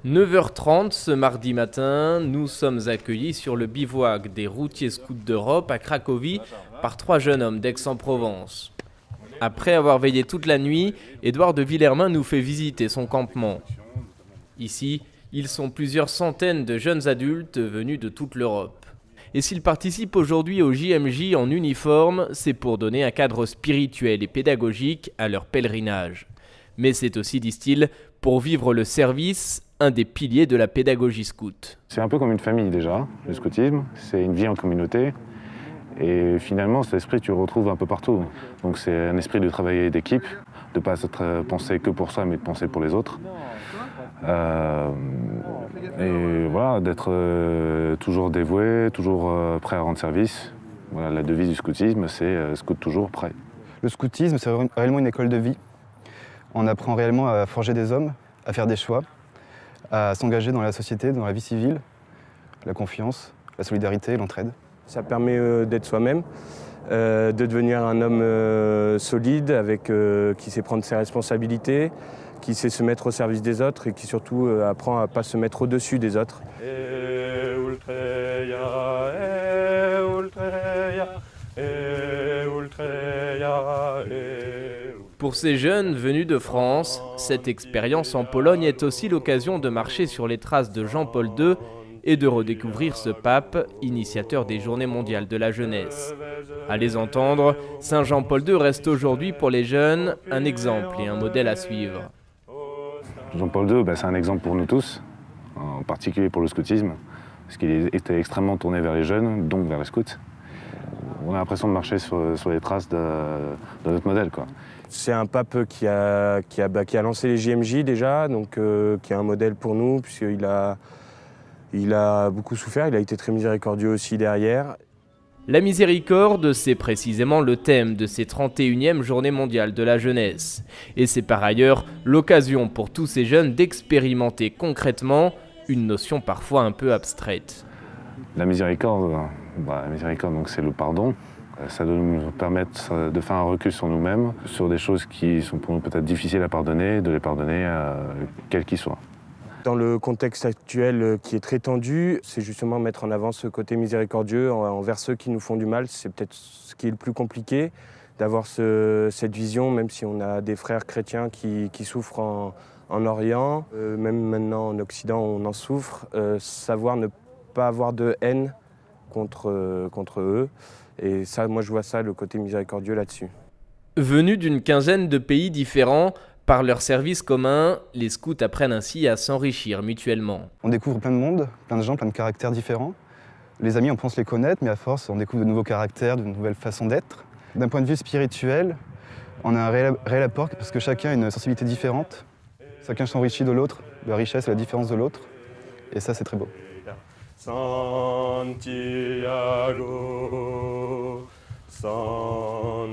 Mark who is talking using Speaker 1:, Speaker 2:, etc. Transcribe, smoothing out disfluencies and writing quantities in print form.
Speaker 1: 9h30 ce mardi matin, nous sommes accueillis sur le bivouac des routiers scouts d'Europe à Cracovie par 3 jeunes hommes d'Aix-en-Provence. Après avoir veillé toute la nuit, Édouard de Villermin nous fait visiter son campement. Ici, ils sont plusieurs centaines de jeunes adultes venus de toute l'Europe. Et s'ils participent aujourd'hui au JMJ en uniforme, c'est pour donner un cadre spirituel et pédagogique à leur pèlerinage. Mais c'est aussi, disent-ils, pour vivre le service, un des piliers de la pédagogie scout.
Speaker 2: C'est un peu comme une famille déjà, le scoutisme, c'est une vie en communauté. Et finalement, cet esprit, tu le retrouves un peu partout. Donc c'est un esprit de travailler d'équipe, de ne pas penser que pour soi, mais de penser pour les autres. Et voilà, d'être toujours dévoué, toujours prêt à rendre service. Voilà, la devise du scoutisme, c'est scout toujours prêt.
Speaker 3: Le scoutisme, c'est réellement une école de vie. On apprend réellement à forger des hommes, à faire des choix, à s'engager dans la société, dans la vie civile, la confiance, la solidarité, l'entraide.
Speaker 4: Ça permet d'être soi-même, de devenir un homme solide, qui sait prendre ses responsabilités, qui sait se mettre au service des autres et qui surtout apprend à ne pas se mettre au-dessus des autres.
Speaker 1: Pour ces jeunes venus de France, cette expérience en Pologne est aussi l'occasion de marcher sur les traces de Jean-Paul II et de redécouvrir ce pape, initiateur des Journées mondiales de la jeunesse. À les entendre, Saint Jean-Paul II reste aujourd'hui pour les jeunes un exemple et un modèle à suivre.
Speaker 2: Jean-Paul II, c'est un exemple pour nous tous, en particulier pour le scoutisme, parce qu'il était extrêmement tourné vers les jeunes, donc vers les scouts. On a l'impression de marcher sur les traces de notre modèle, quoi.
Speaker 4: C'est un pape qui a lancé les JMJ déjà, donc qui est un modèle pour nous, puisqu'il a beaucoup souffert, il a été très miséricordieux aussi derrière.
Speaker 1: La miséricorde, c'est précisément le thème de ces 31e Journées mondiales de la jeunesse. Et c'est par ailleurs l'occasion pour tous ces jeunes d'expérimenter concrètement une notion parfois un peu abstraite.
Speaker 2: La miséricorde, donc c'est le pardon. Ça doit nous permettre de faire un recul sur nous-mêmes, sur des choses qui sont pour nous peut-être difficiles à pardonner, de les pardonner quels qu'ils soient.
Speaker 4: Dans le contexte actuel qui est très tendu, c'est justement mettre en avant ce côté miséricordieux envers ceux qui nous font du mal. C'est peut-être ce qui est le plus compliqué, d'avoir cette vision, même si on a des frères chrétiens qui souffrent en Orient, même maintenant en Occident on en souffre, savoir ne pas avoir de haine contre eux. Et ça, moi je vois ça, le côté miséricordieux là-dessus.
Speaker 1: Venus d'une quinzaine de pays différents, par leur service commun, les scouts apprennent ainsi à s'enrichir mutuellement.
Speaker 3: On découvre plein de monde, plein de gens, plein de caractères différents. Les amis, on pense les connaître, mais à force, on découvre de nouveaux caractères, de nouvelles façons d'être. D'un point de vue spirituel, on a un réel apport parce que chacun a une sensibilité différente. Chacun s'enrichit de l'autre, de la richesse et la différence de l'autre. Et ça, c'est très beau.
Speaker 4: Santiago, Santiago.